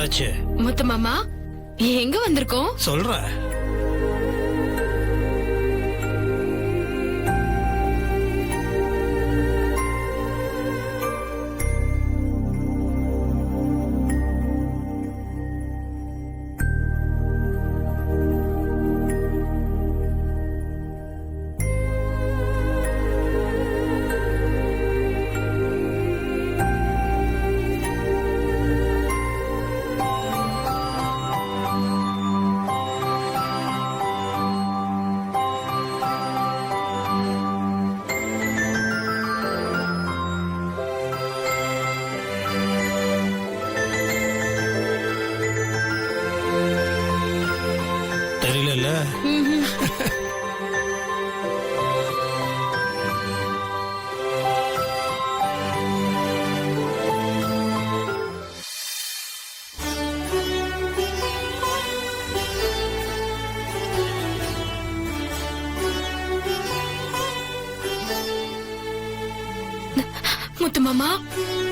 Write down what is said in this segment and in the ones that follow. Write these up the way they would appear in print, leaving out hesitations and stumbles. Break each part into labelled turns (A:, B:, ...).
A: என்னாச்சு?
B: முத்து மாமா எங்க வந்திருக்கோம்?
A: சொல்றேன். தெரியல.
B: முத்து மாமா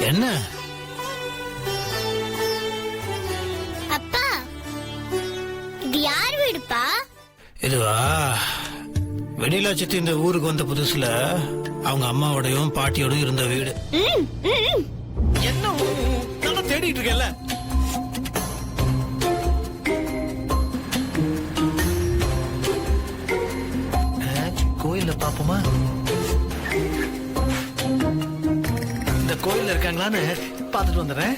A: என்ன?
C: அப்பா, இது யார் வீடுப்பா?
A: இதுவா, வெண்ணிலா சித்தி இந்த ஊருக்கு வந்த புதுசுல அவங்க அம்மாவோடையும் பாட்டியோடையும் இருந்த வீடு. என்ன நல்லா தேடிட்டு இருக்கல? கோயில்ல பாப்போமா? இந்த கோயில்ல இருக்காங்களான்னு பாத்துட்டு வந்துடுறேன்.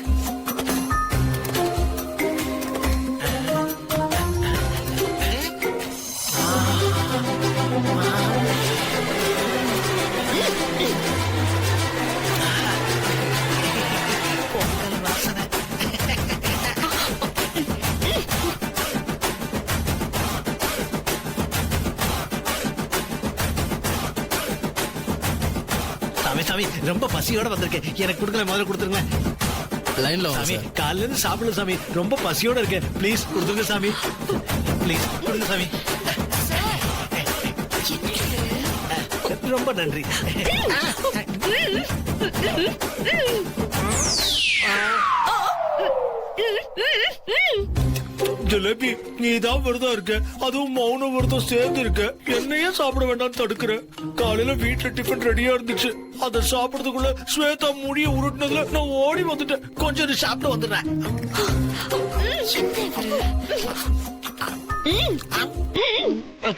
A: சாமி சாமி, ரொம்ப பசியோட வந்திருக்கேன், எனக்கு கொடுக்கல, முதல்ல கொடுத்துருங்க.
D: லைன்ல வாங்க
A: சாமி,
D: சார்.
A: காலையில இருந்து சாப்பிடல சாமி, ரொம்ப பசியோட இருக்கேன், ப்ளீஸ் கொடுத்துருங்க சாமி, ப்ளீஸ் கொடுங்க சாமி. ரொம்ப நன்றி. ஜிலேபி, நீ தான் விரதம் இருக்க, அதுவும் மௌன விரதம் சேர்ந்து இருக்க, என்னையே சாப்பிட வேண்டாம் தடுக்கிற. காலையில வீட்டுல டிஃபன் ரெடியா இருந்துச்சு, அதை சாப்பிடறதுக்குள்ள ஸ்வேதா முடிய உருட்டுனதுல நான் ஓடி வந்துட்டேன். கொஞ்சம் சாப்பிட்டு வந்துடுறேன்.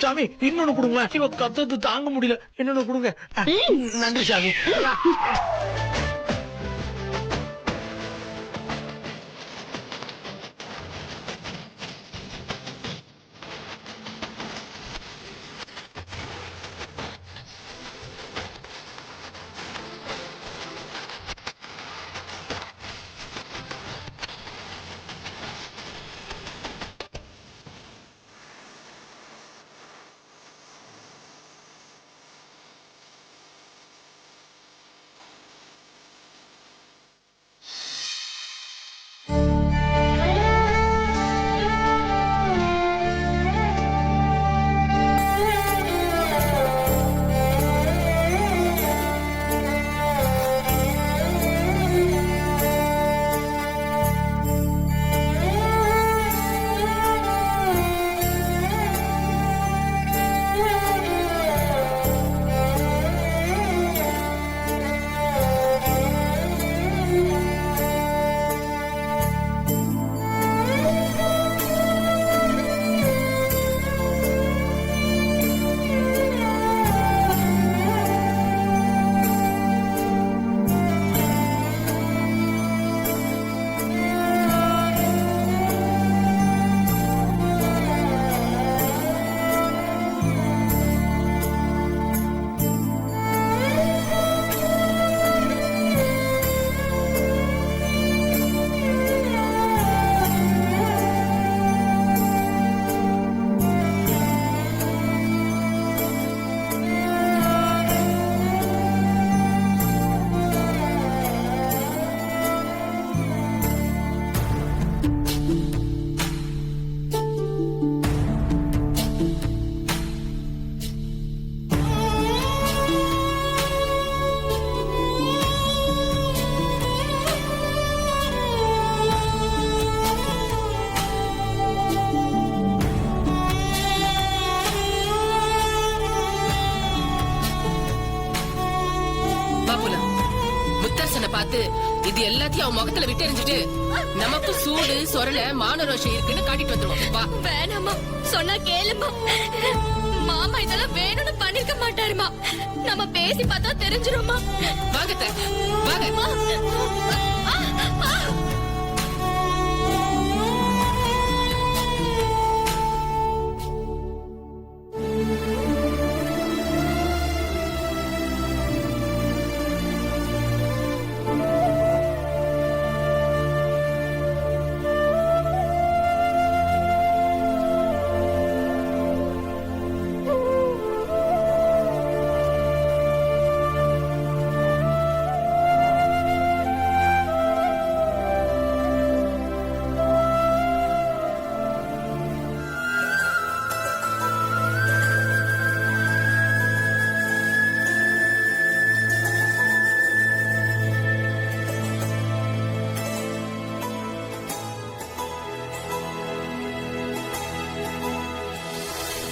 A: சாமி, இன்னொன்னு கொடுங்க, இவ கத்தது தாங்க முடியல, இன்னொன்னு கொடுங்க. நன்றி சாமி.
D: முத்தரசனை பார்த்து இது எல்லாத்தையும் அவன் முகத்துல விட்டு எறிஞ்சிட்டு நமக்கு சூடு சொரல மான ரோஷம் இருக்குன்னு காட்டிட்டு வந்துருவோம். வா.
B: வேணாமா, சொன்னா கேளுமா. மாமா இதெல்லாம் வேணும்னு பண்ணிருக்க மாட்டாருமா. நம்ம பேசி பார்த்தா தெரிஞ்சிருமா.
D: வாங்க அத்தை, வாங்க.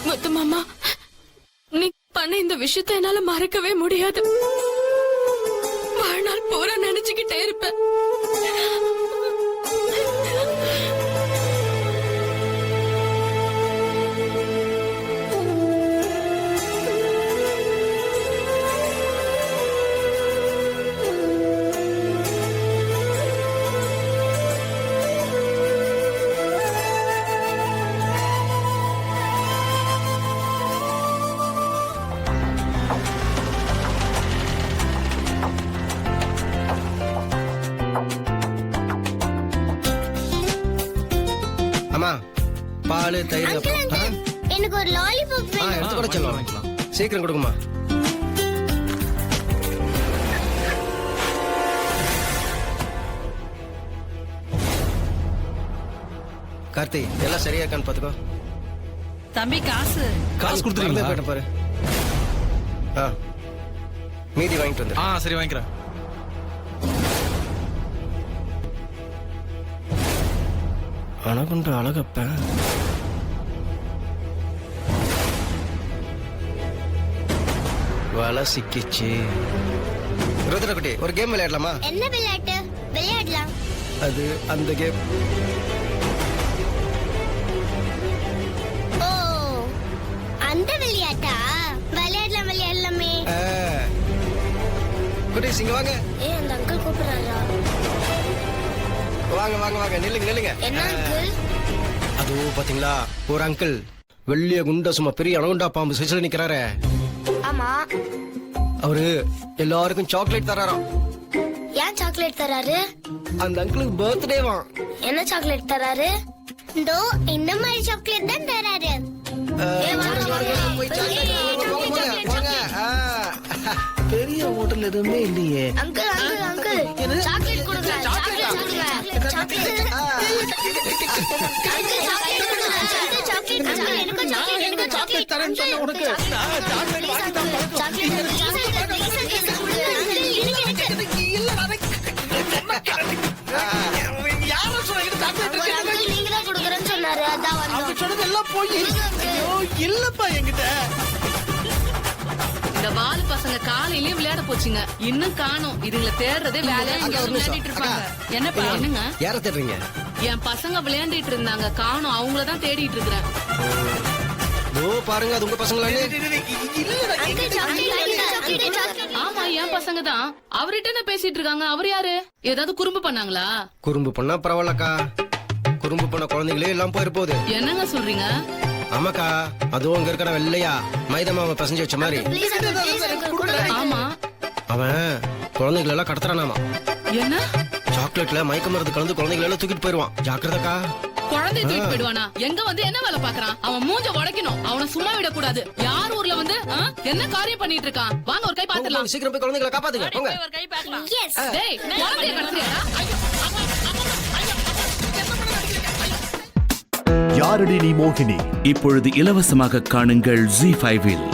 B: முத்து மாமா, நீ பண்ண இந்த விஷயத்தை என்னால மறக்கவே முடியாது. வாழ்நாள் பூரா நினைச்சுக்கிட்டே இருப்பேன்.
E: அம்மா பால் தயிர்
C: அங்கிள்
E: அப்புறம்
C: அங்கிள் எனக்கு ஒரு லாலிபாப் வேணும்.
E: எடுத்து கூட சொல்லுவாங்க. சீக்கிரம் கொடுக்குமா. கார்த்தி எல்லாம் சரியா இருக்கான்னு பாத்துக்கோ.
F: தம்பி காசு
E: கொடுத்துருக்கீங்களா? போயிட்டு பாரு. மீதி வாங்கிட்டு வந்து.
A: சரி வாங்கிக்கிறேன்.
E: அணகுண்டு அழகப்ப வலை சிக்கிச்சு. ருத்ரகுட்டி ஒரு கேம் விளையாடலாமா?
C: என்ன விளையாட்டு? விளையாடலாம்.
E: அது அந்த கேம்.
C: ஓ, அந்த விளையாட்டா? விளையாடலாம் விளையாடலாமே.
E: குட்டீஸ் இங்க வாங்க.
C: அந்த அங்கிள் கூப்பிடுறாரா?
E: வாங்க வாங்க வாங்க, நில்லுங்க நில்லுங்க.
C: என்ன அங்கிள்?
E: அது பாத்தீங்களா, ஒரு அங்கிள் வெள்ளிய குண்ட சும்மா பெரிய அணகுண்டா பாம்பு சிசில நிக்கிறாரே.
C: ஆமா.
E: அவரு எல்லாருக்கும் சாக்லேட் தராராம்.
C: ஏன் சாக்லேட் தராரு?
E: அந்த அங்கிளுக்கு பர்த்டேவா.
C: என்ன சாக்லேட் தராரு? இதோ இந்த மாதிரி சாக்லேட் தான் தராரு.
E: பெரிய ஹோட்டல் எதுவுமே இல்லையே.
C: அங்கிள் அங்கிள் அங்கிள் சாக்லேட் கொடுங்க. சாக்லேட் கொடுங்க. சாக்லேட். சாக்லேட் சாக்லேட் எனக்கு சாக்லேட் எனக்கு சாக்லேட் தரேன்னு சொன்ன உனக்கு. சாக்லேட் வாங்கி தான் பழக்கம். சாக்லேட் நீங்க தான் கொடுக்கறேன்னு சொன்னாரு. அதான் வந்தோம்.
A: சொன்னதெல்லாம் போய் இல்லப்பா என்கிட்ட.
D: இந்த வால் பசங்க காலையிலயே விளையாட போச்சுங்க. இன்னும் காணோம். இதுங்களை தேடுறதே வேலையா இங்க விளையாடிட்டு இருப்பாங்க. என்னப்பா? என்னங்க?
E: யார தேடுறீங்க?
D: என் பசங்க விளையாண்டிட்டு இருந்தாங்க, காணோம். அவங்களதான் தேடிட்டு இருக்கிறேன்.
E: ஓ பாருங்க, அது உங்க பசங்களா?
C: Uncle chocolate.
D: ஆமா, என் பசங்க தான். அவர்கிட்ட என்ன பேசிட்டு இருக்காங்க? அவர் யாரு? ஏதாவது குறும்பு பண்ணாங்களா?
E: குறும்பு பண்ணா பரவாயில்லக்கா, குறும்பு பண்ண குழந்தைங்களே எல்லாம் போயிரு போகுது.
D: என்னங்க சொல்றீங்க?
E: ஆமாக்கா, அதுவும் அங்க இருக்கிற வெள்ளையா மைதா மாவை பசஞ்சு வச்ச மாதிரி.
D: ஆமா.
E: அவன் குழந்தைகள் எல்லாம் கடத்துறானாமா.
D: என்ன?
E: சாக்லேட்ல மயக்க மருந்து கலந்து குழந்தைகள் எல்லாம் தூக்கிட்டு போயிருவான். ஜாக்கிரதக்கா.
D: குழந்தை தூக்கிட்டு போயிடுவானா? எங்க வந்து என்ன வேலை பாக்குறான்? அவன் மூஞ்ச உடைக்கணும். அவனை சும்மா விடக்கூடாது. யார் ஊர்ல வந்து என்ன காரியம் பண்ணிட்டு இருக்கான்? வாங்க ஒரு கை பாத்துடலாம்.
E: சீக்கிரம் போய் குழந்தைகளை காப்பாத்துங்க. போங்க.
D: ஒரு கை பாக்கலாம்.
C: எஸ்.
D: டேய், குழந்தைய கடத்துறியாடா?
G: யாரடி நீ மோகினி இப்பொழுது இலவசமாக காணுங்கள் Zee5 இல்.